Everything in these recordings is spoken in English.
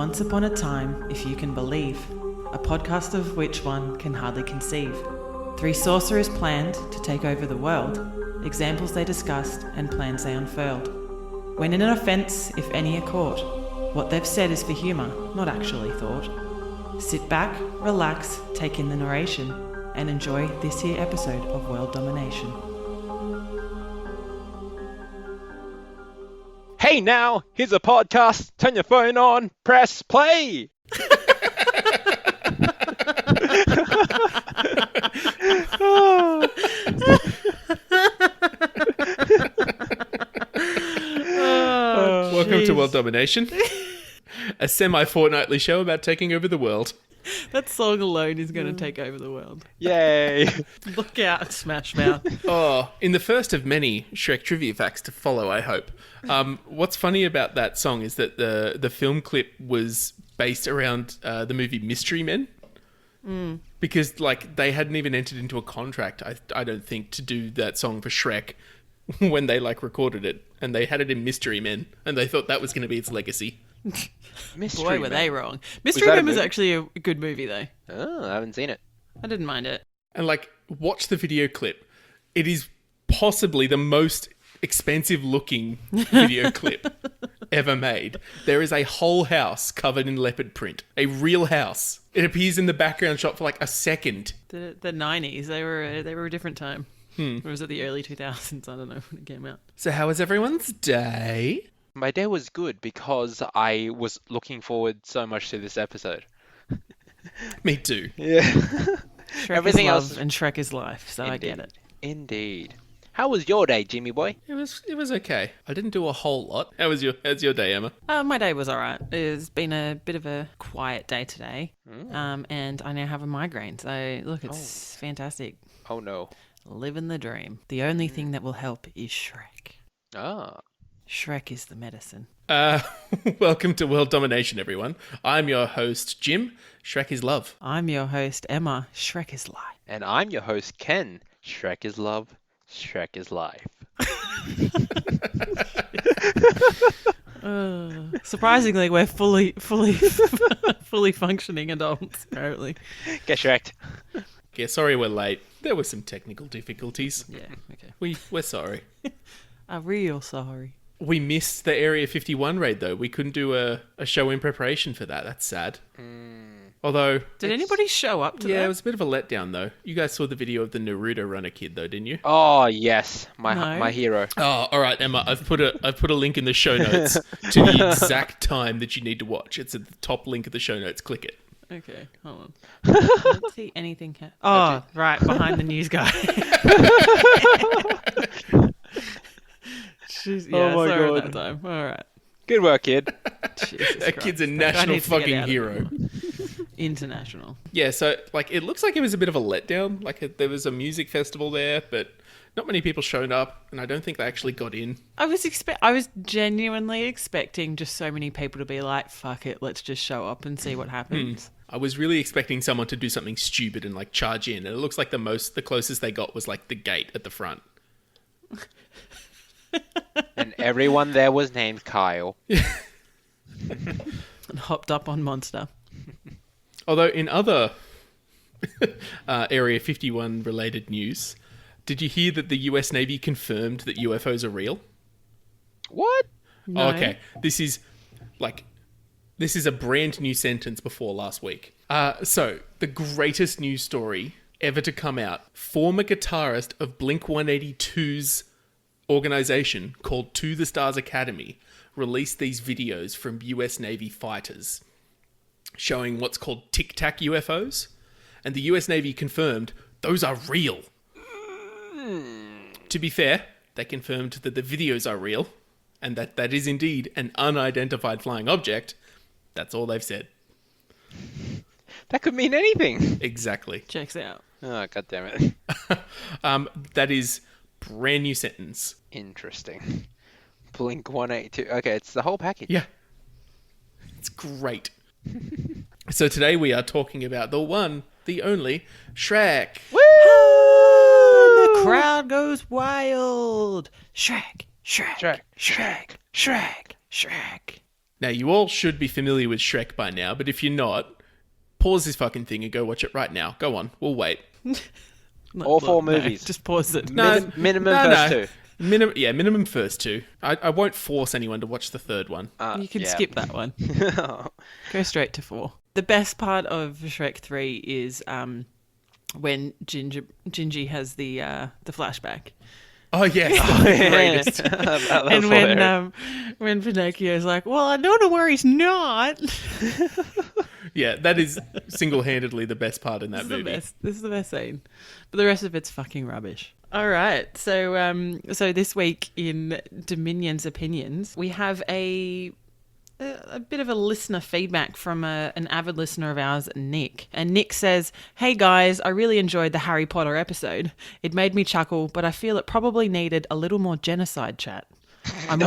Once Upon a Time, If You Can Believe, a podcast of which one can hardly conceive. 3 sorcerers planned to take over the world, examples they discussed and plans they unfurled. When in an offence, if any are caught, what they've said is for humour, not actually thought. Sit back, relax, take in the narration, and enjoy this here episode of World Domination. Hey now, here's a podcast. Turn your phone on, press play. Welcome to World Domination, a semi-fortnightly show about taking over the world. That song alone is going to take over the world. Yay. Look out, Smash Mouth. Oh, in the first of many Shrek trivia facts to follow, I hope. What's funny about that song is that the film clip was based around the movie Mystery Men. Because they hadn't even entered into a contract, I don't think, to do that song for Shrek when they recorded it, and they had it in Mystery Men, and they thought that was going to be its legacy. Boy, were they wrong. Mystery Men was actually a good movie, though. Oh, I haven't seen it. I didn't mind it. And watch the video clip. It is possibly the most expensive looking video clip ever made. There is a whole house covered in leopard print. A real house. It appears in the background shot for a second. The 90s, they were a different time. Or was it the early 2000s? I don't know when it came out. So how was everyone's day? My day was good because I was looking forward so much to this episode. Me too. Yeah. Shrek Everything is love else and Shrek is life, so Indeed. I get it. Indeed. How was your day, Jimmy boy? It was okay. I didn't do a whole lot. How's your day, Emma? My day was all right. It's been a bit of a quiet day today, and I now have a migraine. So look, it's fantastic. Oh no. Living the dream. The only thing that will help is Shrek. Ah. Shrek is the medicine. Welcome to World Domination, everyone. I'm your host, Jim. Shrek is love. I'm your host, Emma. Shrek is life. And I'm your host, Ken. Shrek is love. Shrek is life. Surprisingly, we're fully functioning adults, apparently. Get Shreked. Yeah, sorry we're late. There were some technical difficulties. Yeah, okay. We're sorry. I'm real sorry. We missed the Area 51 raid, though. We couldn't do a show in preparation for that. That's sad. Although... Did anybody show up to that? Yeah, it was a bit of a letdown, though. You guys saw the video of the Naruto runner kid, though, didn't you? Oh, yes. My hero. Oh, all right, Emma. I've put a link in the show notes to the exact time that you need to watch. It's at the top link of the show notes. Click it. Okay, hold on. I don't see anything. Oh, right, behind the news guy. Jeez, yeah, my sorry God. that time. All right. Good work, kid. That kid's a national fucking hero. International. Yeah, so it looks like it was a bit of a letdown. There was a music festival there, but not many people showed up, and I don't think they actually got in. I was genuinely expecting just so many people to be like, "Fuck it, let's just show up and see what happens." I was really expecting someone to do something stupid and charge in, and it looks like the closest they got was the gate at the front. And everyone there was named Kyle. And hopped up on Monster. Although in other Area 51 related news, did you hear that the US Navy confirmed that UFOs are real? What? No. Okay, this is a brand new sentence before last week. So, the greatest news story ever to come out. Former guitarist of Blink-182's organization called To the Stars Academy released these videos from US Navy fighters showing what's called tic-tac UFOs. And the US Navy confirmed those are real. To be fair, they confirmed that the videos are real and that is indeed an unidentified flying object. That's all they've said. That could mean anything. Exactly. Checks out. Oh, God damn it. That is brand new sentence. Interesting. Blink-182. Okay, it's the whole package. Yeah. It's great. So today we are talking about the one, the only, Shrek. Woo! The crowd goes wild. Shrek, Shrek, Shrek, Shrek, Shrek, Shrek. Now, you all should be familiar with Shrek by now, but if you're not, pause this fucking thing and go watch it right now. Go on, we'll wait. All four movies. Just pause it. Minimum first two. Minimum first two. I won't force anyone to watch the third one. You can skip that one. Go straight to 4. The best part of Shrek 3 is when Gingy has the flashback. Oh, yes. Greatest. And when Pinocchio's like, well, I don't know where he's not. Yeah, that is single-handedly the best part in that movie. This is the best scene. But the rest of it's fucking rubbish. All right. So this week in Dominion's Opinions, we have a bit of a listener feedback from an avid listener of ours, Nick. And Nick says, "Hey guys, I really enjoyed the Harry Potter episode. It made me chuckle, but I feel it probably needed a little more genocide chat. I'm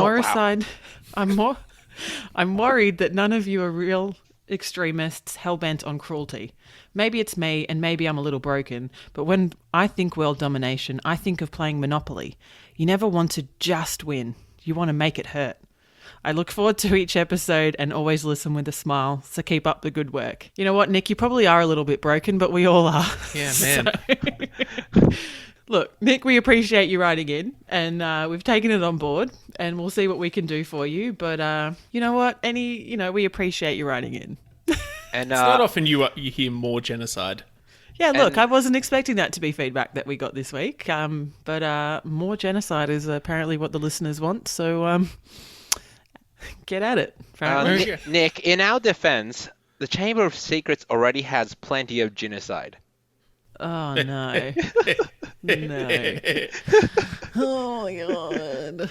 worried that none of you are real extremists hell-bent on cruelty. Maybe it's me, and maybe I'm a little broken, but when I think world domination, I think of playing Monopoly. You never want to just win. You want to make it hurt. I look forward to each episode and always listen with a smile, so keep up the good work." You know what, Nick? You probably are a little bit broken, but we all are. Yeah, man. Look, Nick, we appreciate you writing in, and we've taken it on board, and we'll see what we can do for you. But you know what? We appreciate you writing in. And it's not often you hear more genocide. Yeah, look, I wasn't expecting that to be feedback that we got this week, but more genocide is apparently what the listeners want, so get at it. Nick, in our defense, the Chamber of Secrets already has plenty of genocide. Oh, no. No. Oh, my God.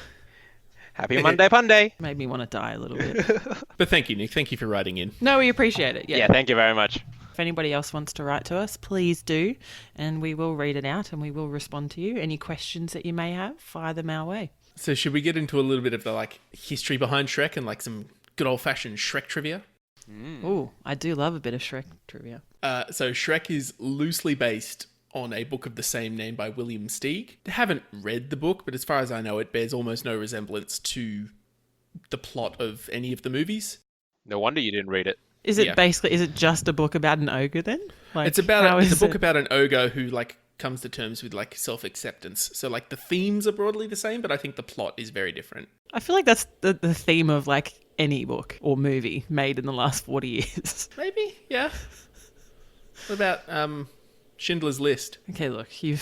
Happy Monday Punday. Made me want to die a little bit. But thank you, Nick. Thank you for writing in. No, we appreciate it. Yeah, thank you very much. If anybody else wants to write to us, please do, and we will read it out and we will respond to you. Any questions that you may have, fire them our way. So should we get into a little bit of the history behind Shrek and some good old-fashioned Shrek trivia? Ooh, I do love a bit of Shrek trivia. So Shrek is loosely based on a book of the same name by William Steig. I haven't read the book, but as far as I know, it bears almost no resemblance to the plot of any of the movies. No wonder you didn't read it. Is it just a book about an ogre then? It's a book about an ogre who comes to terms with self-acceptance. So the themes are broadly the same, but I think the plot is very different. I feel like that's the theme of any book or movie made in the last 40 years. Maybe, yeah. What about Schindler's List? Okay, look, you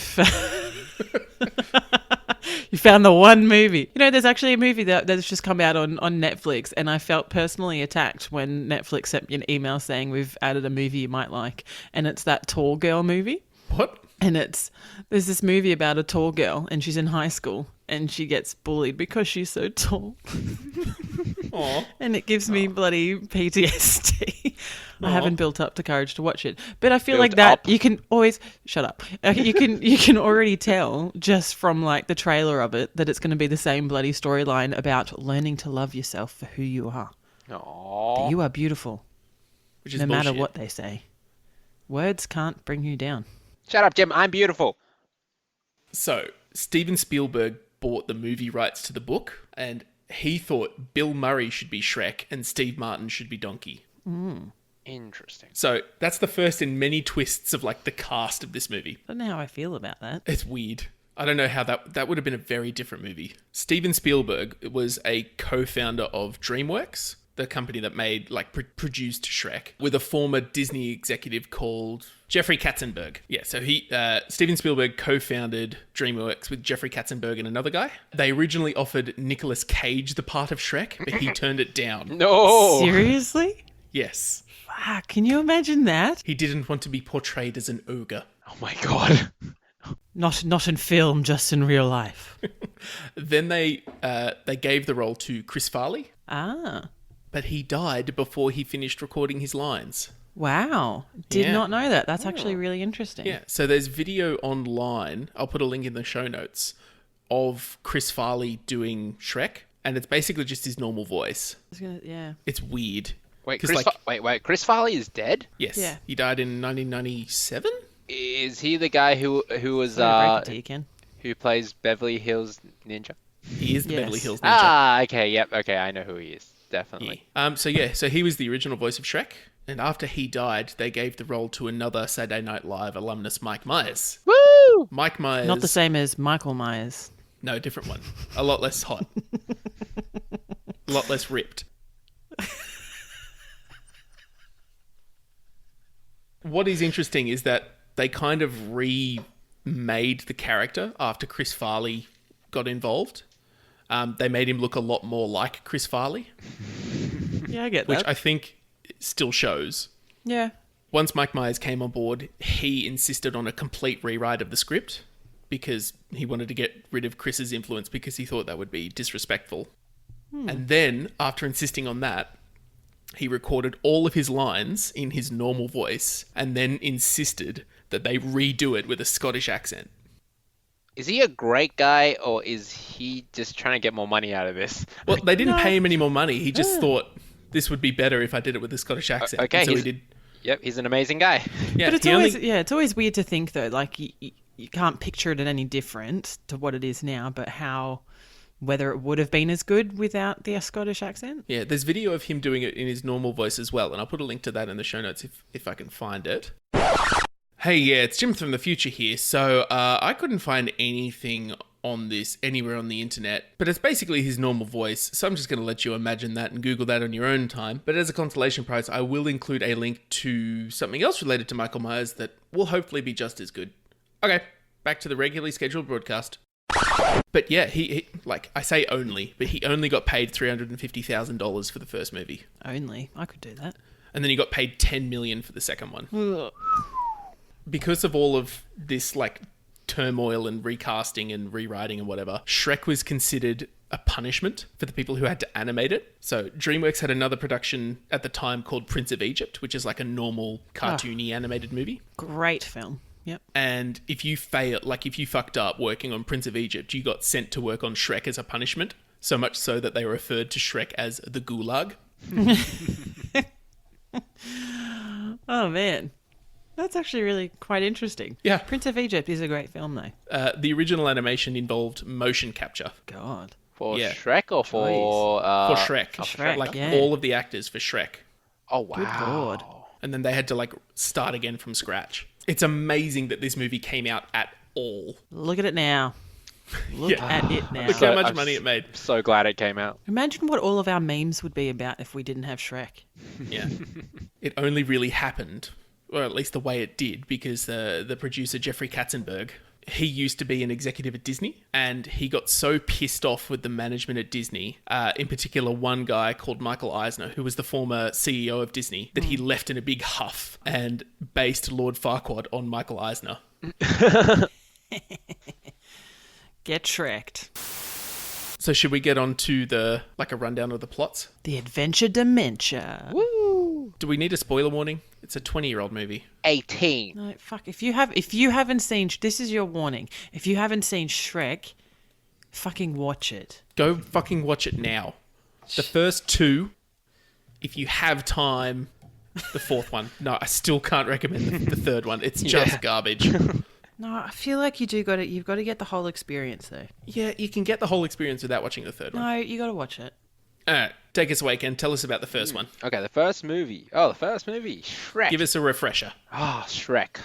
found the one movie. There's actually a movie that's just come out on Netflix, and I felt personally attacked when Netflix sent me an email saying we've added a movie you might like, and it's that Tall Girl movie. What? And there's this movie about a tall girl, and she's in high school, and she gets bullied because she's so tall. Aww. And it gives me bloody PTSD. I haven't built up the courage to watch it, but I feel you can always shut up. You can already tell just from the trailer of it that it's going to be the same bloody storyline about learning to love yourself for who you are. Aww. That you are beautiful, which is no bullshit. matter what they say. Words can't bring you down. Shut up, Jim. I'm beautiful. So, Steven Spielberg bought the movie rights to the book, and he thought Bill Murray should be Shrek and Steve Martin should be Donkey. Interesting. So, that's the first in many twists of the cast of this movie. I don't know how I feel about that. It's weird. I don't know how that would have been a very different movie. Steven Spielberg was a co-founder of DreamWorks, the company that made, produced Shrek, with a former Disney executive called Jeffrey Katzenberg. Yeah, so Steven Spielberg co-founded DreamWorks with Jeffrey Katzenberg and another guy. They originally offered Nicolas Cage the part of Shrek, but he turned it down. No! Seriously? Yes. Fuck, can you imagine that? He didn't want to be portrayed as an ogre. Oh my god. Not in film, just in real life. Then they gave the role to Chris Farley. Ah. But he died before he finished recording his lines. Wow. Did not know that. That's actually really interesting. Yeah. So there's video online, I'll put a link in the show notes, of Chris Farley doing Shrek. And it's basically just his normal voice. Yeah. It's weird. Wait, Chris Farley is dead? Yes. Yeah. He died in 1997? Is he the guy who was Break it to you, Ken. who plays Beverly Hills Ninja? He is the Yes. Beverly Hills Ninja. Ah, okay, yep, okay, I know who he is. Definitely. So he was the original voice of Shrek, and after he died, they gave the role to another Saturday Night Live alumnus, Mike Myers. Woo! Mike Myers. Not the same as Michael Myers. No, different one. A lot less hot. A lot less ripped. What is interesting is that they kind of remade the character after Chris Farley got involved. They made him look a lot more like Chris Farley, Yeah, I get that. which I think still shows. Yeah. Once Mike Myers came on board, he insisted on a complete rewrite of the script because he wanted to get rid of Chris's influence because he thought that would be disrespectful. And then, after insisting on that, he recorded all of his lines in his normal voice and then insisted that they redo it with a Scottish accent. Is he a great guy, or is he just trying to get more money out of this? Well, they didn't pay him any more money. He just thought this would be better if I did it with a Scottish accent. Okay, And so he did. Yep, he's an amazing guy. Yeah, But it's he always only- it's always weird to think though, like you can't picture it any different to what it is now, but whether it would have been as good without the Scottish accent. Yeah, there's video of him doing it in his normal voice as well, and I'll put a link to that in the show notes if I can find it. Hey, yeah, it's Jim from the future here. So I couldn't find anything on this anywhere on the internet, but it's basically his normal voice, so I'm just going to let you imagine that and Google that on your own time. But as a consolation prize, I will include a link to something else related to Michael Myers that will hopefully be just as good. Okay, back to the regularly scheduled broadcast. But yeah, he like I say only, but he only got paid $350,000 for the first movie. Only I could do that. And then he got paid $10 million for the second one. Because of all of this like turmoil and recasting and rewriting and whatever, Shrek was considered a punishment for the people who had to animate it. So DreamWorks had another production at the time called Prince of Egypt, which is like a normal cartoony animated movie. Great film. Yep. And if you fucked up working on Prince of Egypt, you got sent to work on Shrek as a punishment. So much so that they referred to Shrek as the Gulag. Oh man, that's actually really quite interesting. Yeah. Prince of Egypt is a great film though. The original animation involved motion capture. God. For Yeah. Shrek or for... For Shrek. Shrek, Like yeah. all of the actors for Shrek. Oh, wow. Good lord. And then they had to like start again from scratch. It's amazing that this movie came out at all. Look at it now. Look Yeah. at it now. Look how much I'm money it made. So glad it came out. Imagine what all of our memes would be about if we didn't have Shrek. Yeah. It only really happened, or at least the way it did, because the producer Jeffrey Katzenberg, he used to be an executive at Disney, and he got so pissed off with the management at Disney, in particular one guy called Michael Eisner, who was the former CEO of Disney, that he left in a big huff and based Lord Farquaad on Michael Eisner. Get Shreked. So should we get on to a rundown of the plots? The Adventure Dementia. Woo! Do we need a spoiler warning? It's a 20-year-old movie. 18. No, fuck. If you haven't seen, this is your warning. If you haven't seen Shrek, fucking watch it. Go fucking watch it now. The first two, if you have time. The fourth one. No, I still can't recommend the third one. It's just garbage. No, I feel like you've got to get the whole experience though. Yeah, you can get the whole experience without watching the third one. No, you got to watch it. All right, take us away, Ken. Tell us about the first one. Okay, the first movie. Oh, the first movie. Shrek. Give us a refresher. Ah, Shrek.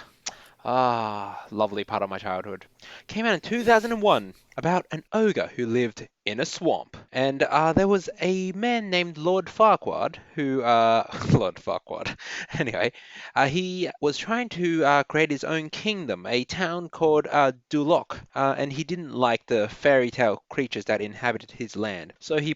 Ah, lovely part of my childhood. Came out in 2001 about an ogre who lived in a swamp. And there was a man named Lord Farquaad who... Lord Farquaad. Anyway, he was trying to create his own kingdom, a town called Duloc. And he didn't like the fairy tale creatures that inhabited his land. So he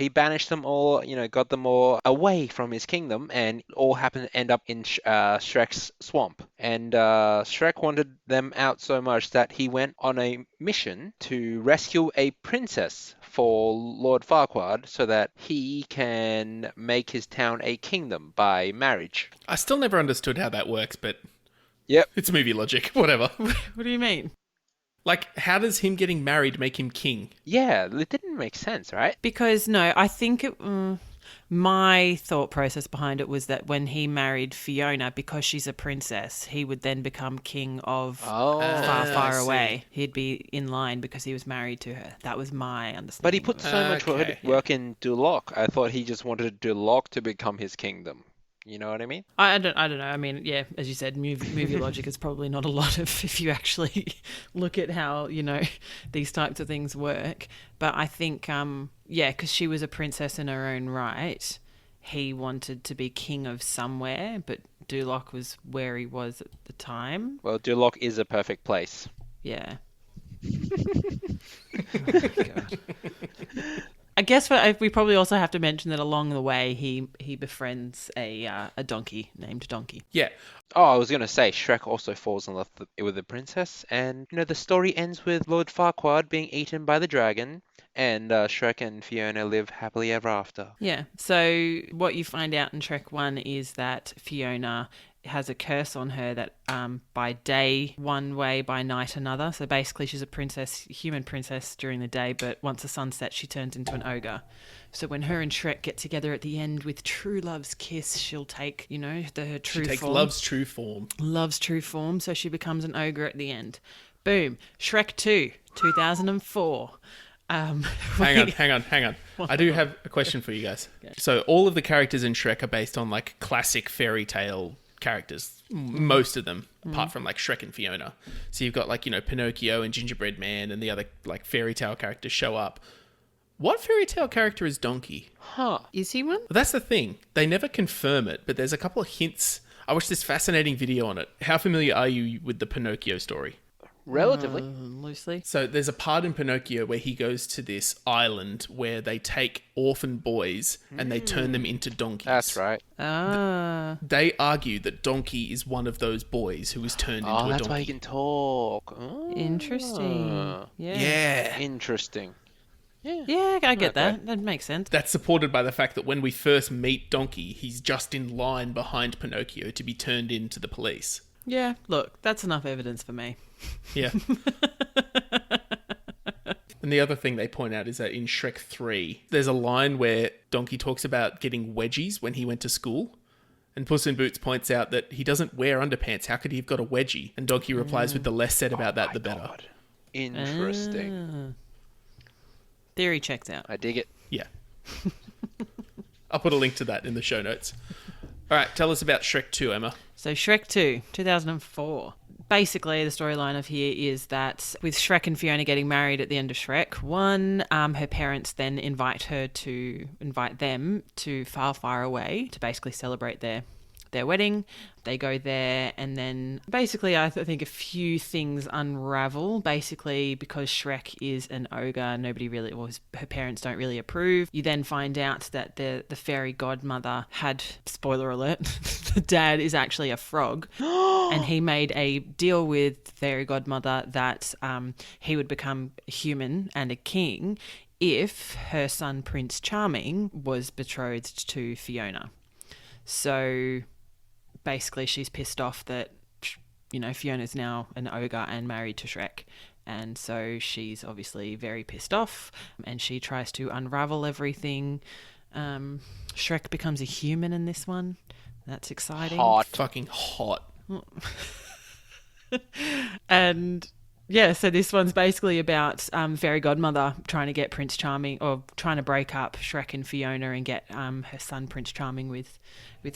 banished them all, got them all away from his kingdom, and all happened to end up in Shrek's swamp. And Shrek wanted them out so much that he went on a mission to rescue a princess for Lord Farquaad so that he can make his town a kingdom by marriage. I still never understood how that works, but Yep. it's movie logic. Whatever. What do you mean? Like, how does him getting married make him king? Yeah, it didn't make sense, right? Because, no, I think my thought process behind it was that when he married Fiona, because she's a princess, he would then become king of Oh. far, I far see. away. He'd be in line because he was married to her. That was my understanding. But he put of it. so much Okay. work in Duloc. I thought he just wanted Duloc to become his kingdom. You know what I mean? I don't know. I mean, yeah, as you said, movie logic is probably not a lot of if you actually look at how, these types of things work. But I think, because she was a princess in her own right, he wanted to be king of somewhere, but Duloc was where he was at the time. Well, Duloc is a perfect place. Yeah. God. I guess we probably also have to mention that along the way he befriends a donkey named Donkey. Yeah. Oh, I was going to say, Shrek also falls in love with the princess, and, the story ends with Lord Farquaad being eaten by the dragon, and Shrek and Fiona live happily ever after. Yeah. So what you find out in Shrek 1 is that Fiona has a curse on her that by day one way, by night another. So basically she's a princess, human princess during the day, but once the sun sets, she turns into an ogre. So when her and Shrek get together at the end with true love's kiss, she'll take, her true She takes form. love's true form. Love's true form, so she becomes an ogre at the end. Boom. Shrek 2, 2004. Hang on. I do have a question for you guys. Okay. So all of the characters in Shrek are based on like classic fairy tale characters. Most of them, apart from like Shrek and Fiona. So you've got like, Pinocchio and Gingerbread Man and the other like fairy tale characters show up. What fairy tale character is Donkey? Huh. Is he one? Well, that's the thing. They never confirm it, but there's a couple of hints. I watched this fascinating video on it. How familiar are you with the Pinocchio story? Relatively. Loosely. So there's a part in Pinocchio where he goes to this island where they take orphan boys and they turn them into donkeys. That's right. They argue that Donkey is one of those boys who was turned into a donkey. Oh, that's why he can talk. Oh. Interesting. Yeah. Yeah. Interesting. Yeah, I get that. That makes sense. That's supported by the fact that when we first meet Donkey, he's just in line behind Pinocchio to be turned into the police. Yeah, look, that's enough evidence for me. Yeah. And the other thing they point out is that in Shrek 3, there's a line where Donkey talks about getting wedgies when he went to school. And Puss in Boots points out that he doesn't wear underpants. How could he have got a wedgie? And Donkey replies with the less said about that, the better. God. Interesting. Theory checks out. I dig it. Yeah. I'll put a link to that in the show notes. All right, tell us about Shrek 2, Emma. So Shrek 2, 2004. Basically, the storyline of here is that with Shrek and Fiona getting married at the end of Shrek 1, her parents then invite them to far, far away to basically celebrate their wedding. They go there, and then basically I think a few things unravel. Basically, because Shrek is an ogre, her parents don't really approve. You then find out that the fairy godmother had, spoiler alert, the dad is actually a frog, and he made a deal with fairy godmother that he would become human and a king if her son Prince Charming was betrothed to Fiona. So basically she's pissed off that, Fiona's now an ogre and married to Shrek. And so she's obviously very pissed off and she tries to unravel everything. Shrek becomes a human in this one. That's exciting. Hot. Fucking hot. And yeah, so this one's basically about fairy godmother trying to get Prince Charming, or trying to break up Shrek and Fiona and get her son Prince Charming with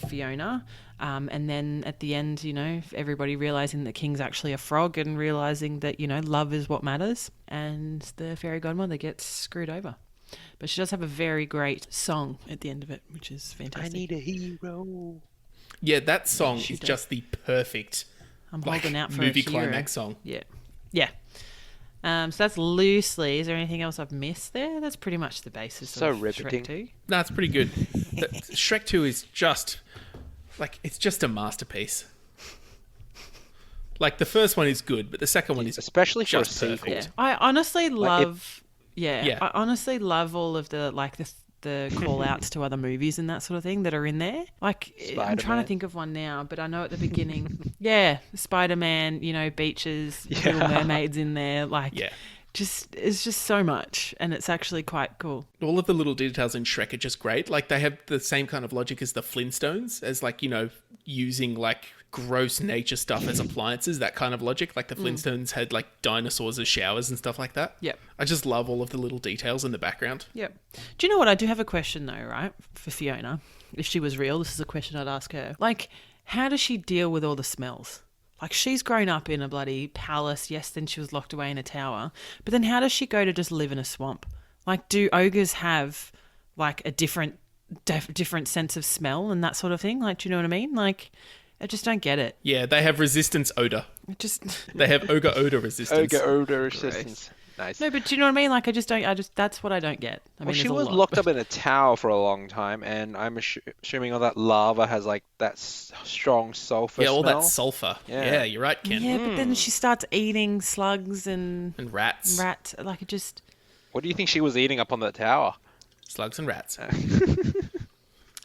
Fiona. And then at the end, everybody realising that King's actually a frog and realising that, love is what matters. And the fairy godmother gets screwed over. But she does have a very great song at the end of it, which is fantastic. I need a hero. Yeah, that song She is does. just the perfect I'm holding out for movie a hero. climax song. Yeah. Yeah. So that's loosely. Is there anything else I've missed there? That's pretty much the basis So of riveting. Shrek 2. No, it's pretty good. Shrek 2 is just, it's just a masterpiece. Like, the first one is good, but the second one is Especially for a just sequel. perfect. Yeah. I honestly love... Yeah. I honestly love all of the the call outs to other movies and that sort of thing that are in there. Like, I'm trying to Spider-Man. think of one now, but I know at the beginning, yeah, Spider-Man, you know, beaches, Yeah. Little Mermaids in there, like, Yeah. it's just so much, and it's actually quite cool. All of the little details in Shrek are just great. Like, they have the same kind of logic as the Flintstones, as, like, you know, using, like, gross nature stuff as appliances, that kind of logic. Like, the Flintstones had, like, dinosaurs as showers and stuff like that. Yep. I just love all of the little details in the background. Yep. Do you know what? I do have a question, though, right, for Fiona. If she was real, this is a question I'd ask her. Like, how does she deal with all the smells? Like, she's grown up in a bloody palace. Yes, then she was locked away in a tower. But then how does she go to just live in a swamp? Like, do ogres have, like, a different sense of smell and that sort of thing? Like, do you know what I mean? Like, I just don't get it. Yeah, they have resistance odor. It just... They have ogre odor resistance. Ogre odor resistance. Nice. No, but do you know what I mean? Like, that's what I don't get. I mean, Well, she there's a was lot, locked but- up in a tower for a long time, and I'm assuming all that lava has like that strong sulfur Yeah, all smell. that sulfur. Yeah. Yeah, you're right, Ken. Yeah, but then she starts eating slugs and And rats. rat. Like, it just... What do you think she was eating up on that tower? Slugs and rats.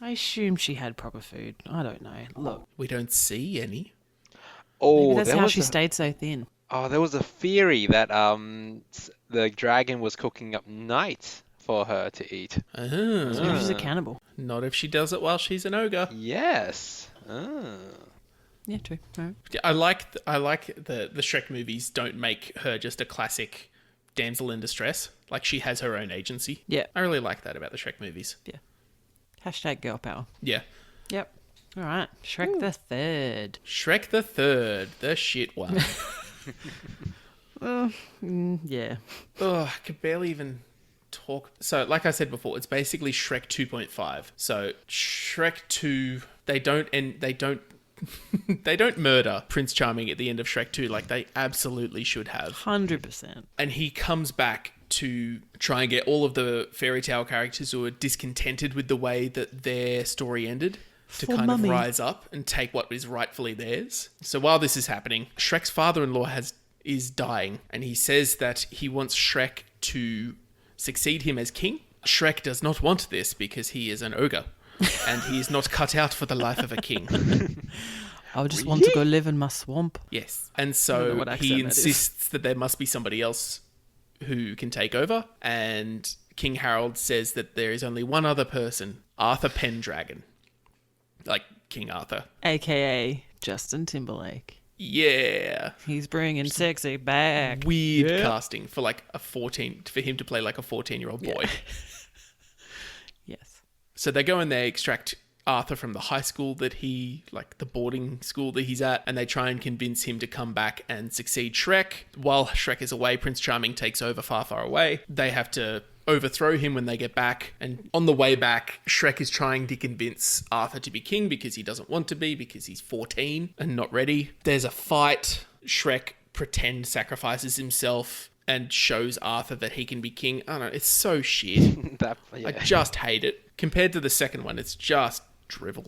I assume she had proper food. I don't know. Look, We don't see any. Oh, maybe that's there how was she a, stayed so thin. there was a theory that the dragon was cooking up night for her to eat. Uh-huh. Maybe she's a cannibal. Not if she does it while she's an ogre. Yes. Ah. Yeah, true. Right. I like the Shrek movies don't make her just a classic damsel in distress. Like, she has her own agency. Yeah. I really like that about the Shrek movies. Yeah. Hashtag girl power. Yeah. Yep. All right. Shrek the Third. Shrek the Third, the shit one. Yeah. Ugh, I could barely even talk. So, like I said before, it's basically Shrek 2.5. So, Shrek 2, they don't they don't murder Prince Charming at the end of Shrek 2 like they absolutely should have. 100%. And he comes back to try and get all of the fairy tale characters who are discontented with the way that their story ended to For kind mummy. of rise up and take what is rightfully theirs. So while this is happening, Shrek's father-in-law is dying, and he says that he wants Shrek to succeed him as king. Shrek does not want this because he is an ogre, and he is not cut out for the life of a king. I just want to go live in my swamp. Yes. And I don't know so what accent he that is. insists that there must be somebody else who can take over. And King Harold says that there is only one other person, Arthur Pendragon. Like King Arthur. AKA Justin Timberlake. Yeah. He's bringing sexy back. Weird casting for like for him to play like a 14-year-old boy. Yes. So they go and they extract Arthur from the high school that the boarding school that he's at, and they try and convince him to come back and succeed Shrek. While Shrek is away, Prince Charming takes over far, far away. They have to overthrow him when they get back, and on the way back, Shrek is trying to convince Arthur to be king because he doesn't want to be, because he's 14 and not ready. There's a fight. Shrek pretend sacrifices himself and shows Arthur that he can be king. I don't know, it's so shit. I just hate it. Compared to the second one, it's just drivel.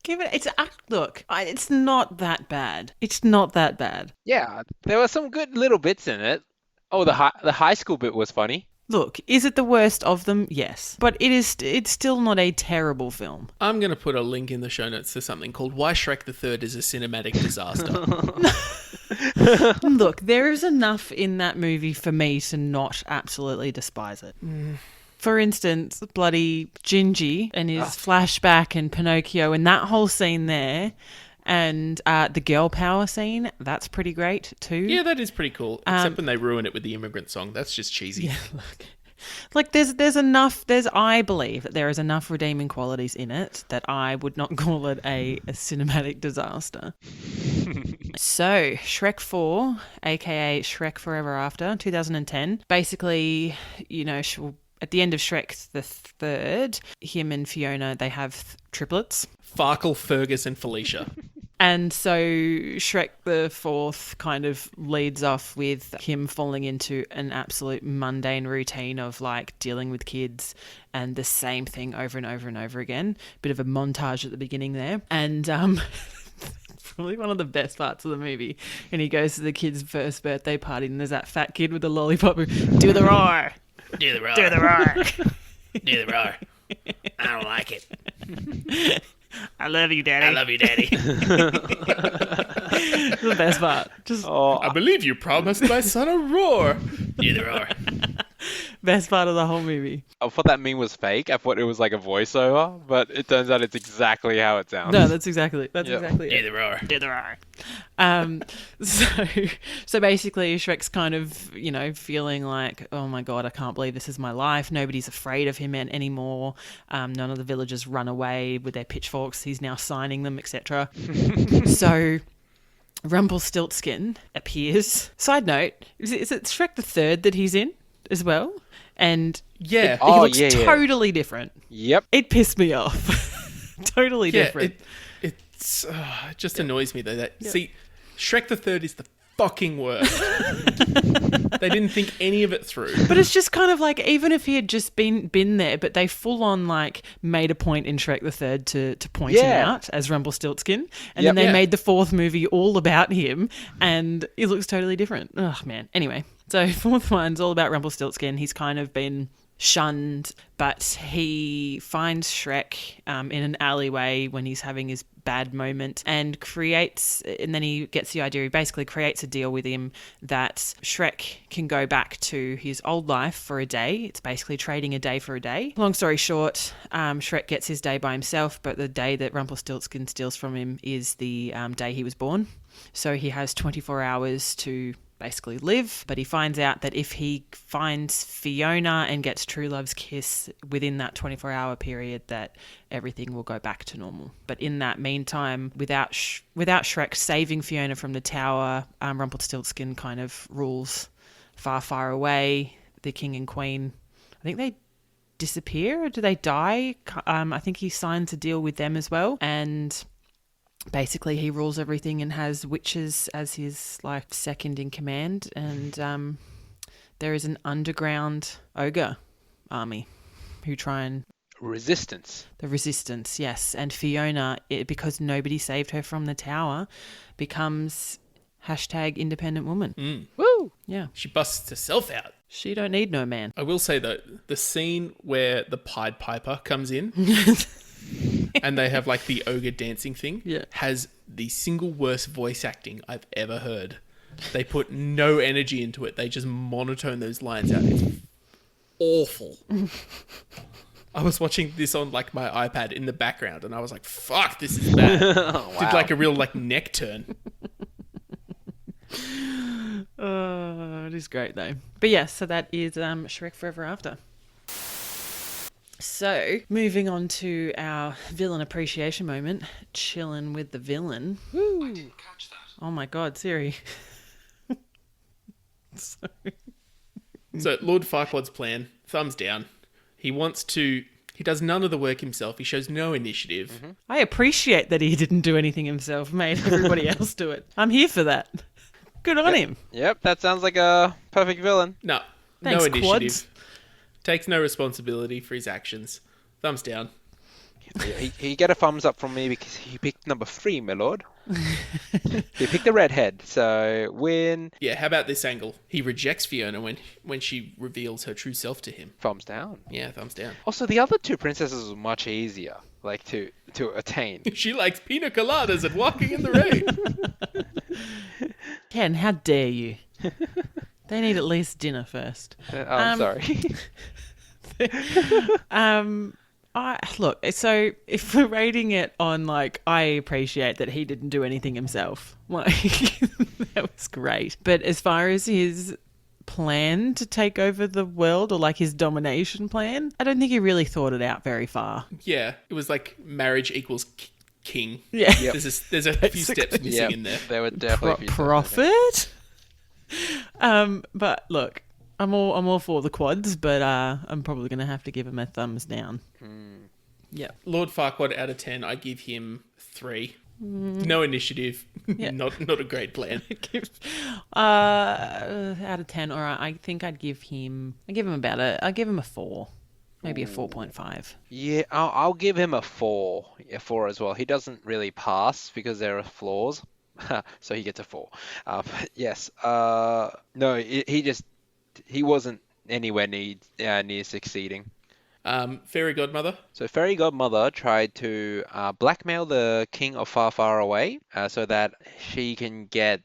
Give it. It's not that bad. It's not that bad. Yeah, there were some good little bits in it. Oh, the high school bit was funny. Look, is it the worst of them? Yes, but it's still not a terrible film. I'm going to put a link in the show notes to something called Why Shrek the Third is a Cinematic Disaster. Look, there is enough in that movie for me to not absolutely despise it. For instance, bloody Gingy and his flashback and Pinocchio and that whole scene there, and the girl power scene, that's pretty great too. Yeah, that is pretty cool. Except when they ruin it with the immigrant song. That's just cheesy. Yeah, look. Like there's enough, I believe that there is enough redeeming qualities in it that I would not call it a cinematic disaster. So, Shrek 4, aka Shrek Forever After, 2010. Basically, at the end of Shrek the Third, him and Fiona, they have triplets. Farkle, Fergus, and Felicia. And so Shrek the Fourth kind of leads off with him falling into an absolute mundane routine of like dealing with kids and the same thing over and over and over again. Bit of a montage at the beginning there. And probably one of the best parts of the movie. And he goes to the kid's first birthday party and there's that fat kid with the lollipop who, do the roar. Do the roar. Do the roar. Do the roar. I don't like it. I love you, Daddy. I love you, Daddy. The best part. Just I believe you promised my son a roar. Do the roar. best part of the whole movie. I thought that meme was fake. I thought it was like a voiceover, but it turns out it's exactly how it sounds. No, that's exactly Do it. the roar. Do the roar. So basically, Shrek's kind of, feeling like, oh my god, I can't believe this is my life. Nobody's afraid of him anymore. None of the villagers run away with their pitchforks. He's now signing them, etc. So Rumpelstiltskin appears. Side note, is it Shrek the Third that he's in as well? And Yeah. he looks yeah. totally different. Yep. It pissed me off. Totally different. It just annoys me though. See, Shrek the Third is the fucking worst. They didn't think any of it through. But it's just kind of like, even if he had just been there, but they full on like made a point in Shrek the Third to point him out as Rumpelstiltskin, and then they made the fourth movie all about him, and he looks totally different. Oh man. Anyway, so fourth one's all about Rumpelstiltskin. He's kind of been shunned, but he finds Shrek in an alleyway when he's having his bad moment and then he gets the idea, he basically creates a deal with him that Shrek can go back to his old life for a day. It's basically trading a day for a day. Long story short, Shrek gets his day by himself, but the day that Rumpelstiltskin steals from him is the day he was born. So he has 24 hours to basically live, but he finds out that if he finds Fiona and gets true love's kiss within that 24-hour period, that everything will go back to normal. But in that meantime, without Shrek saving Fiona from the tower, Rumpelstiltskin kind of rules far, far away. The king and queen, I think they disappear, or do they die? I think he signs a deal with them as well, and basically he rules everything and has witches as his like second in command, and there is an underground ogre army who try and Resistance. the resistance, yes. And Fiona, because nobody saved her from the tower, becomes #independent woman. Woo! Yeah, She busts herself out. she don't need no man. I will say though, the scene where the Pied Piper comes in and they have like the ogre dancing thing has the single worst voice acting I've ever heard. They put no energy into it. They just monotone those lines out. It's awful. I was watching this on like my iPad in the background and I was like, fuck, this is bad. Did like a real like neck turn. It is great though. But yes, so that is Shrek Forever After. So, moving on to our villain appreciation moment, chilling with the villain. Woo. I didn't catch that. Oh my god, Siri. So Lord Farquaad's plan, thumbs down. He does none of the work himself. He shows no initiative. Mm-hmm. I appreciate that he didn't do anything himself, made everybody else do it. I'm here for that. Good on him. Yep, that sounds like a perfect villain. No Thanks, initiative. Quads. Takes no responsibility for his actions. Thumbs down. He get a thumbs up from me because he picked number 3, my lord. He picked the redhead, so win. Yeah, how about this angle? He rejects Fiona when she reveals her true self to him. Thumbs down. Yeah, thumbs down. Also, the other 2 princesses were much easier, like to attain. She likes pina coladas and walking in the rain. Ken, how dare you? They need at least dinner first. I'm sorry. Look, so if we're rating it on like, I appreciate that he didn't do anything himself. Like, that was great. But as far as his plan to take over the world, or like his domination plan, I don't think he really thought it out very far. Yeah, it was like marriage equals king. Yeah. Yep. There's a few steps missing in there. There were definitely a few Profit. But look, I'm all for the quads, but I'm probably gonna have to give him a thumbs down. Yeah. Lord Farquaad out of 10, I give him 3. No initiative. Yeah. Not a great plan. Out of 10, all right. I think I'd give him a 4, maybe a 4.5. Yeah, I'll give him a 4. A 4 as well. He doesn't really pass because there are flaws. So he gets a 4. Yes. No, he wasn't anywhere near succeeding. Fairy godmother. So Fairy Godmother tried to blackmail the king of Far Far Away so that she can get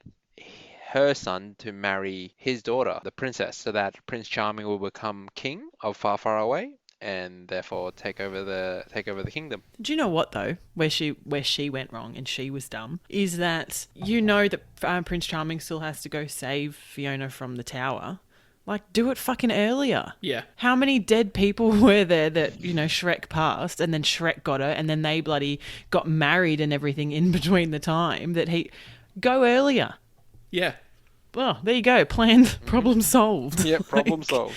her son to marry his daughter, the princess, so that Prince Charming will become king of Far Far Away and therefore take over the kingdom. Do you know what though? Where she went wrong and she was dumb is that you know that Prince Charming still has to go save Fiona from the tower. Like, do it fucking earlier. Yeah. How many dead people were there that, Shrek passed and then Shrek got her and then they bloody got married and everything in between the time that he... Go earlier. Yeah. Well, there you go. Planned, problem solved. Yeah, problem solved.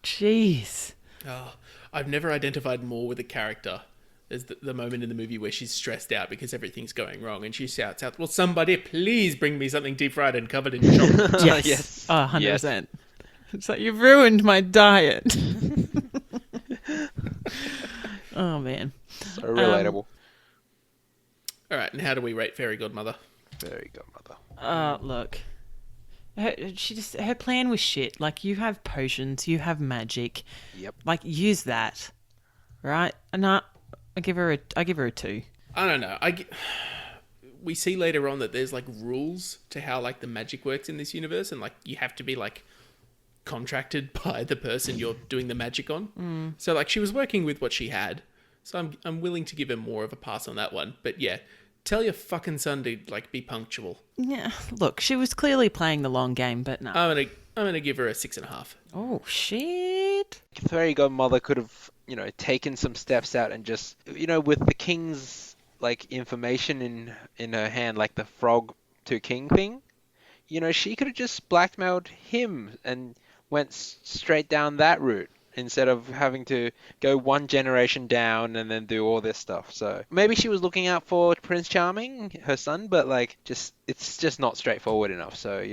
Jeez. Oh, I've never identified more with a character as the moment in the movie where she's stressed out because everything's going wrong and she shouts out, "Will somebody please bring me something deep fried and covered in chocolate?" Yes. Yes. Oh, 100%. It's like, you've ruined my diet. Oh, man. So relatable. All right, and how do we rate Fairy Godmother? Fairy Godmother. Look. Her plan was shit. Like, you have potions, you have magic. Yep. Like, use that. Right? Nah, I give her a 2. I don't know. We see later on that there's like rules to how like the magic works in this universe, and like you have to be like contracted by the person you're doing the magic on. So like she was working with what she had. So I'm willing to give her more of a pass on that one. But yeah, tell your fucking son to like be punctual. Yeah, look, she was clearly playing the long game, but no. I'm gonna give her a 6.5. Oh shit! Fairy Godmother could have, taken some steps out and just, with the king's like information in her hand, like the frog to king thing, she could have just blackmailed him and went straight down that route instead of having to go one generation down and then do all this stuff. So maybe she was looking out for Prince Charming, her son, but like it's just not straightforward enough. So,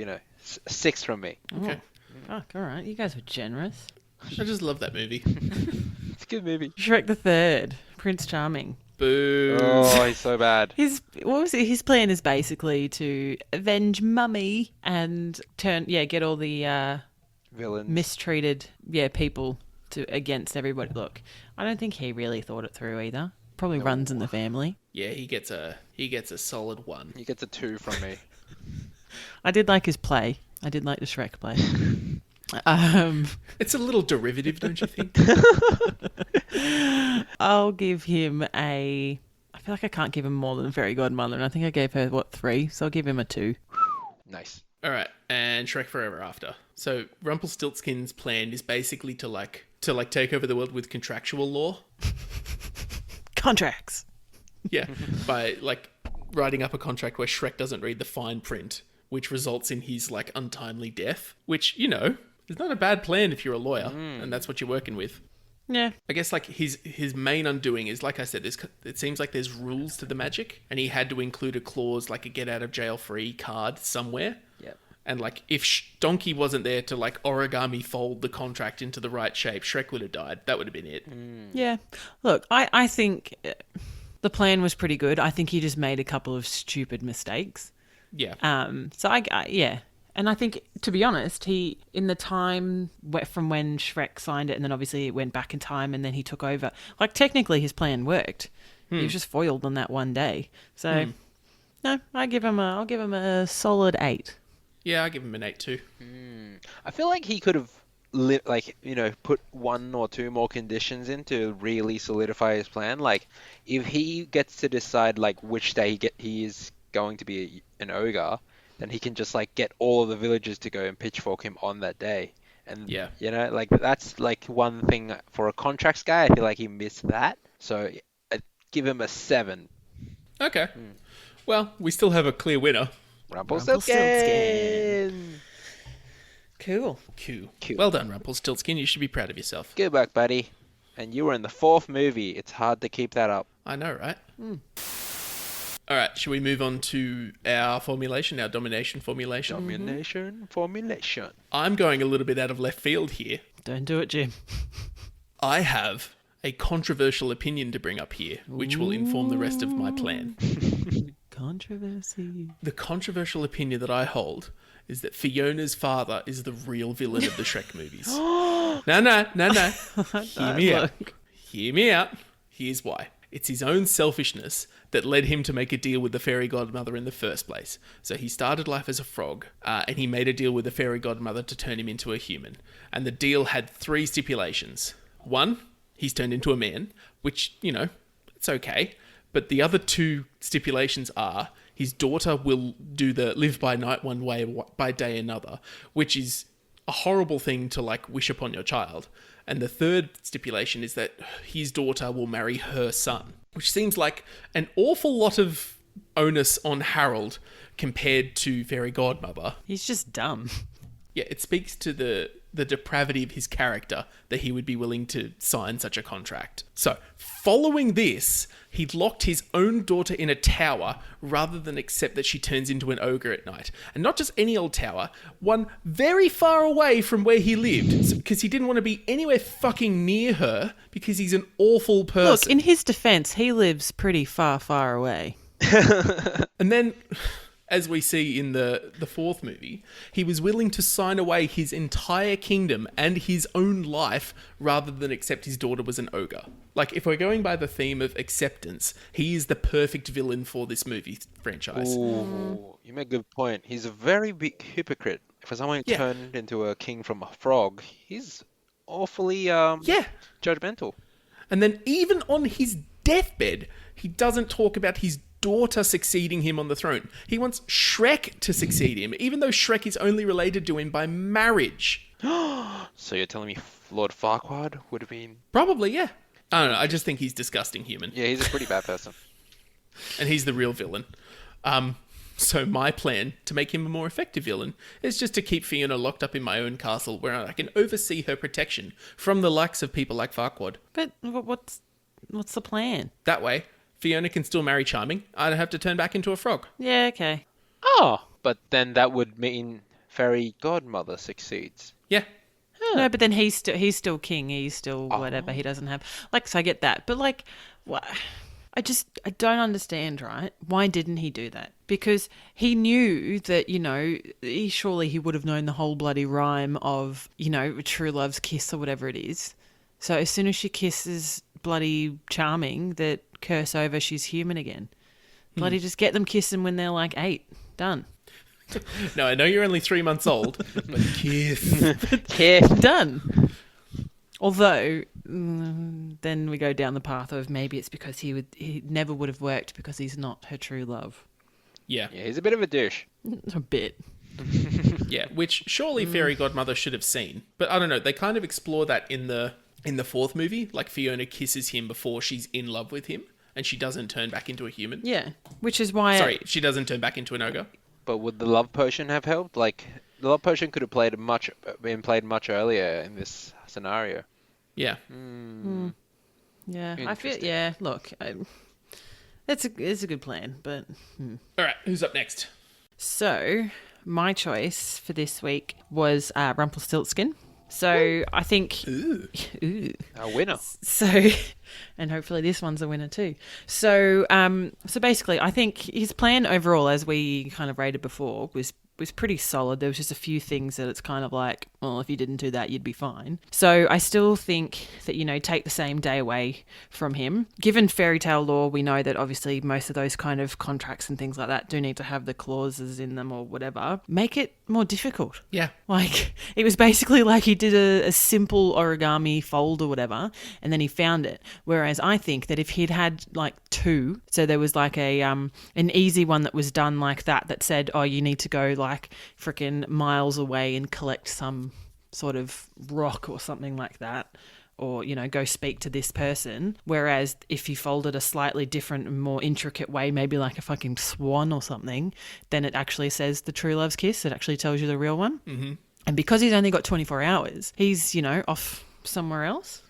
6 from me. Okay. Fuck, alright, you guys were generous. I just love that movie. It's a good movie. Shrek the Third, Prince Charming. Boo. Oh, he's so bad. His plan is basically to avenge Mummy and get all the Villains. mistreated people against everybody. Look, I don't think he really thought it through either. Probably runs in the family. Yeah, he gets a solid 1. He gets a 2 from me. I did like his play. I did like the Shrek play. It's a little derivative, don't you think? I'll give him I feel like I can't give him more than Fairy Godmother, and I think I gave her 3, so I'll give him a 2. Nice. All right, and Shrek Forever After. So Rumpelstiltskin's plan is basically to take over the world with contractual law. Contracts. Yeah, by like writing up a contract where Shrek doesn't read the fine print, which results in his like untimely death. Which is not a bad plan if you're a lawyer and that's what you're working with. Yeah. I guess like his main undoing is, like I said, it seems like there's rules to the magic, and he had to include a clause like a get out of jail free card somewhere. Yep. And like if Donkey wasn't there to like origami fold the contract into the right shape, Shrek would have died. That would have been it. Yeah. Look, I think the plan was pretty good. I think he just made a couple of stupid mistakes. Yeah. So yeah. And I think, to be honest, he, in the time from when Shrek signed it, and then obviously it went back in time, and then he took over. Like, technically, his plan worked. He was just foiled on that one day. So, no, I'll give him a solid 8. Yeah, I give him an 8 too. I feel like he could have put 1 or 2 more conditions in to really solidify his plan. Like, if he gets to decide like which day he is going to be an ogre, then he can just like get all of the villagers to go and pitchfork him on that day. And that's like one thing for a contracts guy. I feel like he missed that. So I'd give him a 7. Okay. Well, we still have a clear winner. Rumpelstiltskin. Cool. Cool. Well done, Rumpelstiltskin. You should be proud of yourself. Good work, buddy. And you were in the 4th movie. It's hard to keep that up. I know, right? All right, should we move on to our formulation, our domination formulation? Formulation. I'm going a little bit out of left field here. Don't do it, Jim. I have a controversial opinion to bring up here, which will inform the rest of my plan. Controversy. The controversial opinion that I hold is that Fiona's father is the real villain of the Shrek movies. No. Hear me out. Hear me out. Here's why. It's his own selfishness that led him to make a deal with the fairy godmother in the first place. So he started life as a frog, and he made a deal with the fairy godmother to turn him into a human. And the deal had 3 stipulations. 1, he's turned into a man, which, it's okay. But the other 2 stipulations are his daughter will do the live by night one way, by day another, which is a horrible thing to wish upon your child. And the third stipulation is that his daughter will marry her son, which seems like an awful lot of onus on Harold compared to fairy godmother. He's just dumb. Yeah, it speaks to the depravity of his character that he would be willing to sign such a contract. So, following this, he'd locked his own daughter in a tower rather than accept that she turns into an ogre at night. And not just any old tower, one very far away from where he lived, because he didn't want to be anywhere fucking near her because he's an awful person. Look, in his defense, he lives pretty far away. And then, as we see in the 4th movie, he was willing to sign away his entire kingdom and his own life rather than accept his daughter was an ogre. If we're going by the theme of acceptance, he is the perfect villain for this movie franchise. Ooh, you make a good point. He's a very big hypocrite. For someone who turned into a king from a frog, he's awfully judgmental. And then even on his deathbed, he doesn't talk about his daughter succeeding him on the throne. He wants Shrek to succeed him, even though Shrek is only related to him by marriage. So you're telling me Lord Farquaad would have been... Probably, yeah. I don't know, I just think he's disgusting human. Yeah, he's a pretty bad person. And he's the real villain. So my plan to make him a more effective villain is just to keep Fiona locked up in my own castle where I can oversee her protection from the likes of people like Farquaad. But what's the plan? That way, Fiona can still marry Charming. I don't have to turn back into a frog. Yeah, okay. Oh, but then that would mean fairy godmother succeeds. Yeah. No, but then he's still king. He's still whatever. He doesn't have... so I get that. But, what... I don't understand, right? Why didn't he do that? Because he knew that, surely he would have known the whole bloody rhyme of, true love's kiss or whatever it is. So as soon as she kisses bloody Charming, that curse over, she's human again. Bloody just get them kissing when they're 8. Done. No, I know you're only 3 months old, but kiss. Kiss. Done. Although, then we go down the path of maybe it's because he never would have worked because he's not her true love. Yeah. Yeah, he's a bit of a douche. A bit. Yeah, which surely Fairy Godmother should have seen. But I don't know, they kind of explore that in the 4th movie. Fiona kisses him before she's in love with him, and she doesn't turn back into a human. Yeah, which is why... Sorry, she doesn't turn back into an ogre. But would the love potion have helped? The love potion could have been played much earlier in this scenario. Yeah. Yeah, I feel... Yeah, look, it's a good plan, but... All right, who's up next? So, my choice for this week was Rumpelstiltskin. So, I think... Ooh. A winner. So, and hopefully this one's a winner too. So, basically, I think his plan overall, as we kind of rated before, was pretty solid. There was just a few things that it's kind of well, if you didn't do that, you'd be fine. So I still think that, take the same day away from him. Given fairy tale lore, we know that obviously most of those kind of contracts and things like that do need to have the clauses in them or whatever. Make it more difficult. Yeah. It was basically he did a simple origami fold or whatever, and then he found it. Whereas I think that if he'd had 2, so there was an easy one that was done like that said, oh, you need to go freaking miles away and collect some sort of rock or something like that, or go speak to this person. Whereas if you folded a slightly different and more intricate way, maybe a fucking swan or something, then it actually says the true love's kiss. It actually tells you the real one. Mm-hmm. And because he's only got 24 hours, he's off somewhere else.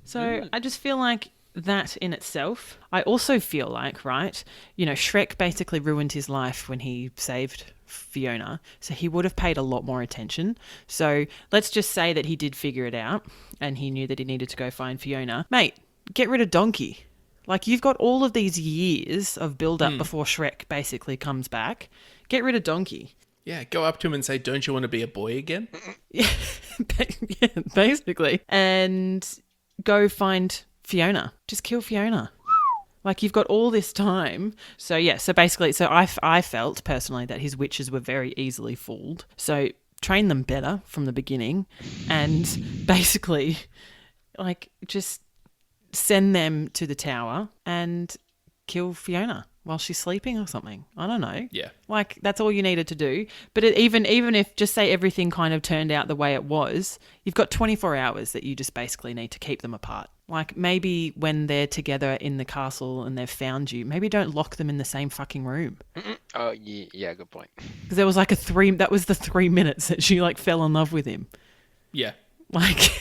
So I just feel that in itself. I also feel right, Shrek basically ruined his life when he saved Fiona, so he would have paid a lot more attention. So let's just say that he did figure it out and he knew that he needed to go find Fiona. Mate, get rid of Donkey. Like, you've got all of these years of build-up before Shrek basically comes back. Get rid of Donkey. Yeah, go up to him and say, don't you want to be a boy again? Yeah, basically. And go find Fiona. Just kill Fiona. Like, you've got all this time. So, yeah, so basically, I felt personally that his witches were very easily fooled. So train them better from the beginning and basically, like, just send them to the tower and kill Fiona while she's sleeping or something. I don't know. Yeah. Like, that's all you needed to do. But even if, just say, everything kind of turned out the way it was, you've got 24 hours that you just basically need to keep them apart. Like, maybe when they're together in the castle and they've found you, maybe don't lock them in the same fucking room. Oh, yeah, good point. Because there was like that was the 3 minutes that she, like, fell in love with him. Yeah. Like...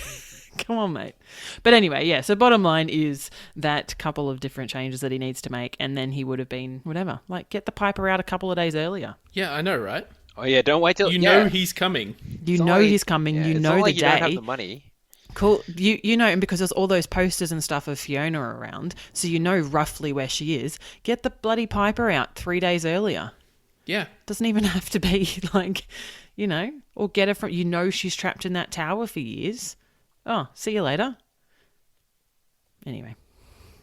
Come on, mate. But anyway, yeah, so bottom line is that couple of different changes that he needs to make, and then he would have been, whatever, like, get the Piper out a couple of days earlier. Yeah, I know, right? Oh, yeah, don't wait till... You know he's coming. You know he's coming. Yeah, you it's know not the like day. You don't have the money. Cool. You know, and because there's all those posters and stuff of Fiona around, so you know roughly where she is. Get the bloody Piper out 3 days earlier. Yeah. Doesn't even have to be, like, you know, or get her from... You know she's trapped in that tower for years. Oh, see you later. Anyway,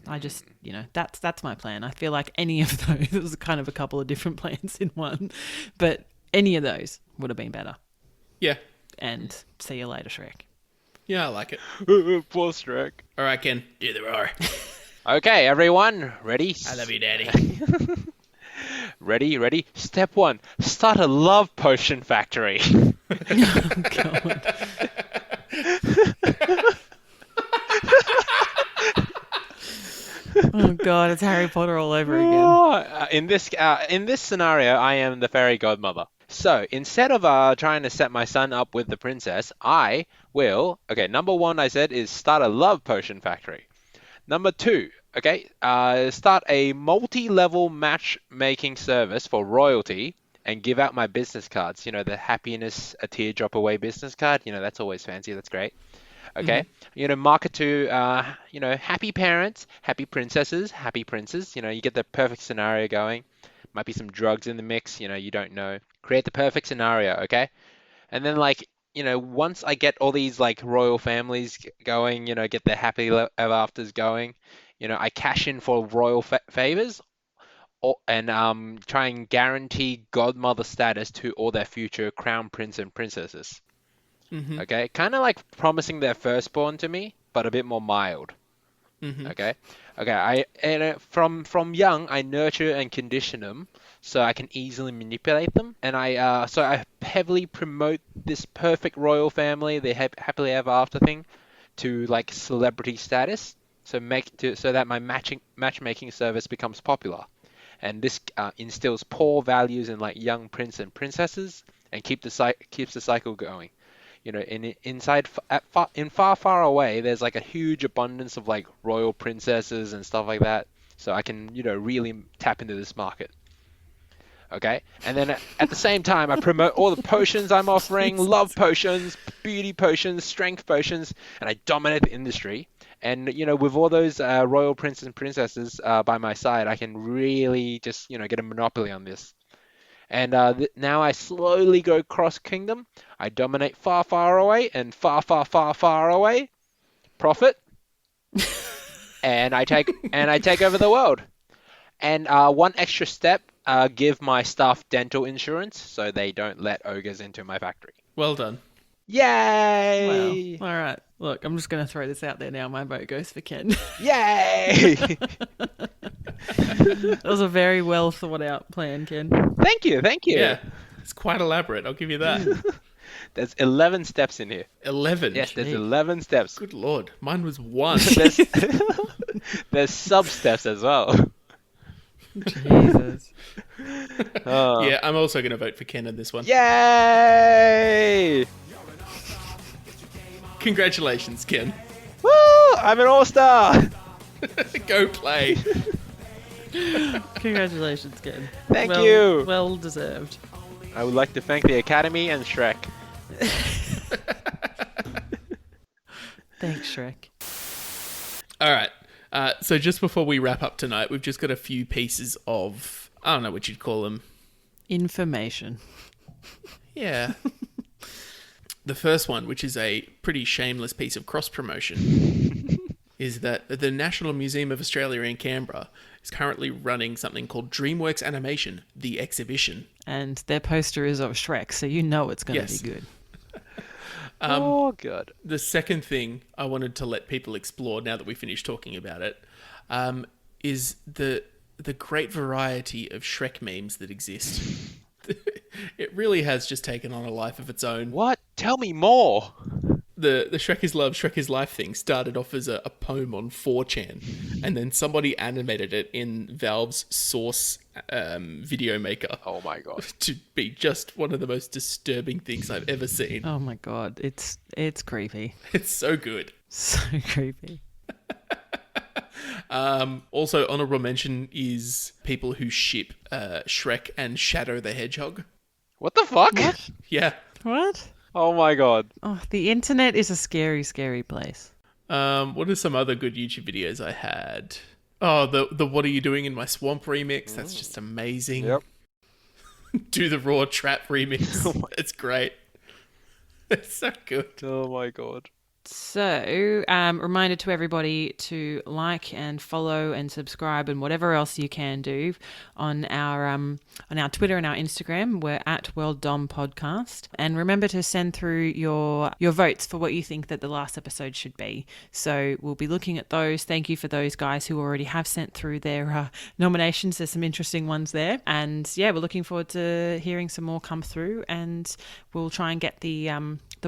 I just, you know, that's my plan. I feel like any of those, there was kind of a couple of different plans in one, but any of those would have been better. Yeah. And see you later, Shrek. Yeah, I like it. Poor Shrek. All right, Ken. Do the roar. Okay, everyone, ready? I love you, Daddy. Ready? Step 1, start a love potion factory. Oh, God. Oh God, it's Harry Potter all over again. In this scenario, I am the fairy godmother. So instead of trying to set my son up with the princess, I will. Okay, number 1 I said is start a love potion factory. Number 2, okay, start a multi-level matchmaking service for royalty and give out my business cards. You know, the happiness a teardrop away business card. You know, that's always fancy. That's great. Okay, you know, market to, you know, happy parents, happy princesses, happy princes. You know, you get the perfect scenario going. Might be some drugs in the mix, you know, you don't know. Create the perfect scenario, okay? And then, like, you know, once I get all these, like, royal families going, you know, get their happy ever afters going, you know, I cash in for royal favors and try and guarantee godmother status to all their future crown prince and princesses. Okay, kind of like promising their firstborn to me, but a bit more mild. Okay. From young, I nurture and condition them so I can easily manipulate them, and I heavily promote this perfect royal family, the happily ever after thing, to like celebrity status. So so that my matchmaking service becomes popular, and this instills poor values in like young prince and princesses, and keeps the cycle going. You know, in far away, there's like a huge abundance of like royal princesses and stuff like that. So I can, you know, really tap into this market. Okay, and then at the same time, I promote all the potions I'm offering: love potions, beauty potions, strength potions, and I dominate the industry. And you know, with all those royal princes and princesses by my side, I can really just, you know, get a monopoly on this. And now I slowly go cross kingdom. I dominate far away and far away. Profit. and I take over the world. And one extra step, give my staff dental insurance so they don't let ogres into my factory. Well done. Yay! Well, all right. Look, I'm just going to throw this out there now. My vote goes for Ken. Yay! That was a very well thought out plan, Ken. Thank you. Yeah, it's quite elaborate. I'll give you that. There's 11 steps in here. 11? Yes, there's 11 steps. Good Lord. Mine was 1. There's sub-steps as well. Jesus. Yeah, I'm also going to vote for Ken in this one. Yay! Congratulations, Ken. Woo! I'm an all-star! Go play. Congratulations, Ken. Thank you. Well deserved. I would like to thank the Academy and Shrek. Thanks, Shrek. All right. So just before we wrap up tonight, we've just got a few pieces of, I don't know what you'd call them. Information. Yeah. The first one, which is a pretty shameless piece of cross-promotion, is that the National Museum of Australia in Canberra is currently running something called DreamWorks Animation, The Exhibition. And their poster is of Shrek, so you know it's going to be good. Oh, good. The second thing I wanted to let people explore now that we finished talking about it is the great variety of Shrek memes that exist. It really has just taken on a life of its own. What? Tell me more. The Shrek is Love, Shrek is Life thing started off as a poem on 4chan, and then somebody animated it in Valve's Source video maker. Oh my god. To be just one of the most disturbing things I've ever seen. Oh my god, it's creepy. It's so good. So creepy. Also, honorable mention is people who ship Shrek and Shadow the Hedgehog. What the fuck? What? Yeah. What? Oh my god. Oh, the internet is a scary, scary place. What are some other good YouTube videos I had? Oh, the What Are You Doing in My Swamp remix. That's just amazing. Yep. Do the Raw Trap remix. It's great. It's so good. Oh my god. So, reminder to everybody to like and follow and subscribe and whatever else you can do on our Twitter and our Instagram. We're at World Dom Podcast. And remember to send through your votes for what you think that the last episode should be. So we'll be looking at those. Thank you for those guys who already have sent through their nominations. There's some interesting ones there. And yeah, we're looking forward to hearing some more come through. And we'll try and get the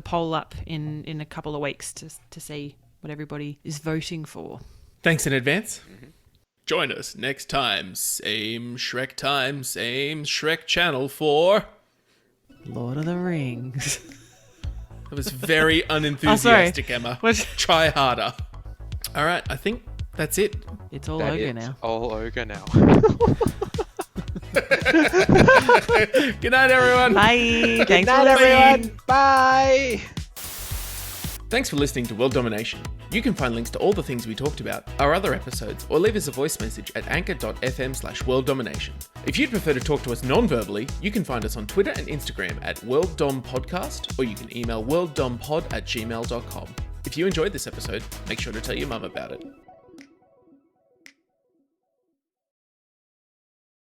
poll up in a couple of weeks to see what everybody is voting for. Thanks in advance. Mm-hmm. Join us next time. Same Shrek channel for Lord of the Rings. That was very unenthusiastic, Emma. Try harder. All right, I think that's it. It's all ogre now. All ogre now. Good night, everyone. Bye. Good night, everyone. Bye. Thanks for listening to World Domination. You can find links to all the things we talked about, our other episodes, or leave us a voice message at anchor.fm/worlddomination. If you'd prefer to talk to us non-verbally, you can find us on Twitter and Instagram at WorldDomPodcast, or you can email worlddompod@gmail.com. If you enjoyed this episode, make sure to tell your mum about it.